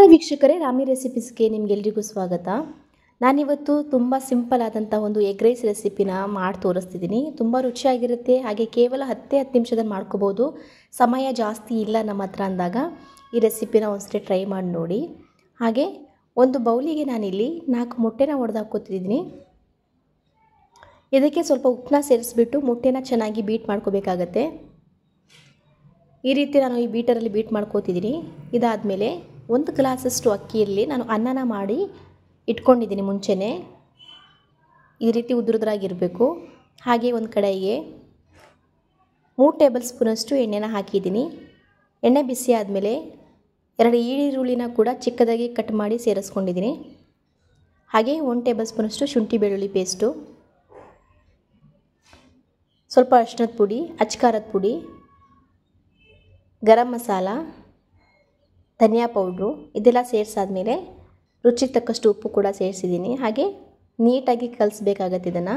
ನಮಸ್ಕಾರ ವೀಕ್ಷಕರೇ, ರಾಮಿ ರೆಸಿಪೀಸ್ಗೆ ನಿಮಗೆಲ್ಲರಿಗೂ ಸ್ವಾಗತ. ನಾನಿವತ್ತು ತುಂಬ ಸಿಂಪಲ್ ಆದಂಥ ಒಂದು ಎಗ್ ರೈಸ್ ರೆಸಿಪಿನ ಮಾಡಿ ತೋರಿಸ್ತಿದ್ದೀನಿ. ತುಂಬ ರುಚಿಯಾಗಿರುತ್ತೆ. ಹಾಗೆ ಕೇವಲ 10 ನಿಮಿಷದಲ್ಲಿ ಮಾಡ್ಕೋಬೋದು. ಸಮಯ ಜಾಸ್ತಿ ಇಲ್ಲ ನಮ್ಮ ಹತ್ರ ಅಂದಾಗ ಈ ರೆಸಿಪಿನ ಒಂದ್ಸರಿ ಟ್ರೈ ಮಾಡಿ ನೋಡಿ. ಹಾಗೆ ಒಂದು ಬೌಲಿಗೆ ನಾನಿಲ್ಲಿ 4 ಮೊಟ್ಟೆನ ಒಡೆದಾಕೋತಿದ್ದೀನಿ. ಇದಕ್ಕೆ ಸ್ವಲ್ಪ ಉಪ್ಪನ್ನ ಸೇರಿಸ್ಬಿಟ್ಟು ಮೊಟ್ಟೆನ ಚೆನ್ನಾಗಿ ಬೀಟ್ ಮಾಡ್ಕೋಬೇಕಾಗತ್ತೆ. ಈ ರೀತಿ ನಾನು ಈ ಬೀಟರಲ್ಲಿ ಬೀಟ್ ಮಾಡ್ಕೋತಿದ್ದೀನಿ. ಇದಾದಮೇಲೆ 1 ಗ್ಲಾಸಷ್ಟು ಅಕ್ಕಿಯಲ್ಲಿ ನಾನು ಅನ್ನನ ಮಾಡಿ ಇಟ್ಕೊಂಡಿದ್ದೀನಿ ಮುಂಚೆನೇ. ಈ ರೀತಿ ಉದುರುದ್ರಾಗಿರಬೇಕು. ಹಾಗೆ ಒಂದು ಕಡೆಗೆ 3 ಟೇಬಲ್ ಸ್ಪೂನಷ್ಟು ಎಣ್ಣೆನ ಹಾಕಿದ್ದೀನಿ. ಎಣ್ಣೆ ಬಿಸಿ ಆದಮೇಲೆ 2 ಈರುಳ್ಳಿನ ಕೂಡ ಚಿಕ್ಕದಾಗಿ ಕಟ್ ಮಾಡಿ ಸೇರಿಸ್ಕೊಂಡಿದ್ದೀನಿ. ಹಾಗೆ 1 ಟೇಬಲ್ ಸ್ಪೂನಷ್ಟು ಶುಂಠಿ ಬೆಳ್ಳುಳ್ಳಿ ಪೇಸ್ಟು, ಸ್ವಲ್ಪ ಅರಿಶಿಣದ ಪುಡಿ, ಅಚ್ಕಾರದ ಪುಡಿ, ಗರಂ ಮಸಾಲ, ಧನಿಯಾ ಪೌಡ್ರು ಇದೆಲ್ಲ ಸೇರಿಸಾದ್ಮೇಲೆ ರುಚಿಗೆ ತಕ್ಕಷ್ಟು ಉಪ್ಪು ಕೂಡ ಸೇರಿಸಿದ್ದೀನಿ. ಹಾಗೆ ನೀಟಾಗಿ ಕಲಿಸ್ಬೇಕಾಗತ್ತೆ ಇದನ್ನು.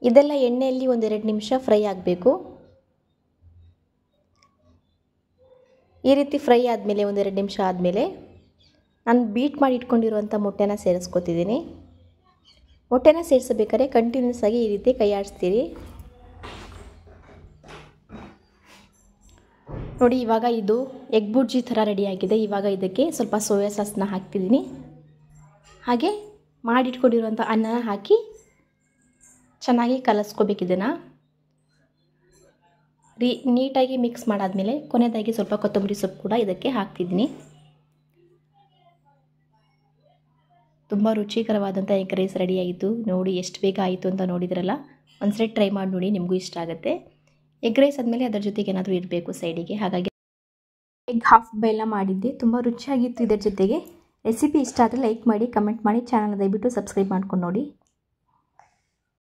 ಇದೆಲ್ಲ ಎಣ್ಣೆಯಲ್ಲಿ 1-2 ನಿಮಿಷ ಫ್ರೈ ಆಗಬೇಕು. ಈ ರೀತಿ ಫ್ರೈ ಆದಮೇಲೆ 1-2 ನಿಮಿಷ ಆದಮೇಲೆ ನಾನು ಬೀಟ್ ಮಾಡಿ ಇಟ್ಕೊಂಡಿರುವಂಥ ಮೊಟ್ಟೆನ ಸೇರಿಸ್ಕೊತಿದ್ದೀನಿ. ಮೊಟ್ಟೆನ ಸೇರಿಸಬೇಕಾದ್ರೆ ಕಂಟಿನ್ಯೂಸ್ ಆಗಿ ಈ ರೀತಿ ಕೈ ಆಡಿಸ್ತೀರಿ. ನೋಡಿ, ಇವಾಗ ಇದು ಎಗ್ ಬುರ್ಜಿ ಥರ ರೆಡಿಯಾಗಿದೆ. ಇವಾಗ ಇದಕ್ಕೆ ಸ್ವಲ್ಪ ಸೋಯಾ ಸಾಸ್ನ ಹಾಕ್ತಿದ್ದೀನಿ. ಹಾಗೆ ಮಾಡಿಟ್ಕೊಂಡಿರುವಂಥ ಅನ್ನನ ಹಾಕಿ ಚೆನ್ನಾಗಿ ಕಲಸ್ಕೋಬೇಕು. ಇದನ್ನು ನೀಟಾಗಿ ಮಿಕ್ಸ್ ಮಾಡಾದಮೇಲೆ ಕೊನೆಯದಾಗಿ ಸ್ವಲ್ಪ ಕೊತ್ತಂಬರಿ ಸೊಪ್ಪು ಕೂಡ ಇದಕ್ಕೆ ಹಾಕ್ತಿದ್ದೀನಿ. ತುಂಬ ರುಚಿಕರವಾದಂಥ ಎಗ್ ರೈಸ್ ರೆಡಿಯಾಯಿತು. ನೋಡಿ ಎಷ್ಟು ಬೇಗ ಆಯಿತು ಅಂತ ನೋಡಿದ್ರಲ್ಲ. ಒಂದ್ಸರಿ ಟ್ರೈ ಮಾಡಿ ನೋಡಿ, ನಿಮಗೂ ಇಷ್ಟ ಆಗುತ್ತೆ. ಎಗ್ ರೈಸ್ ಆದಮೇಲೆ ಅದರ ಜೊತೆಗೆ ಏನಾದರೂ ಇರಬೇಕು ಸೈಡಿಗೆ. ಹಾಗಾಗಿ ಎಗ್ ಹಾಫ್ ಬಾಯ್ಲ್ನ ಮಾಡಿದ್ದೆ. ತುಂಬ ರುಚಿಯಾಗಿತ್ತು. ಇದರ ಜೊತೆಗೆ ರೆಸಿಪಿ ಇಷ್ಟ ಆದರೆ ಲೈಕ್ ಮಾಡಿ, ಕಮೆಂಟ್ ಮಾಡಿ, ಚಾನಲ್ ದಯವಿಟ್ಟು ಸಬ್ಸ್ಕ್ರೈಬ್ ಮಾಡ್ಕೊಂಡು ನೋಡಿ.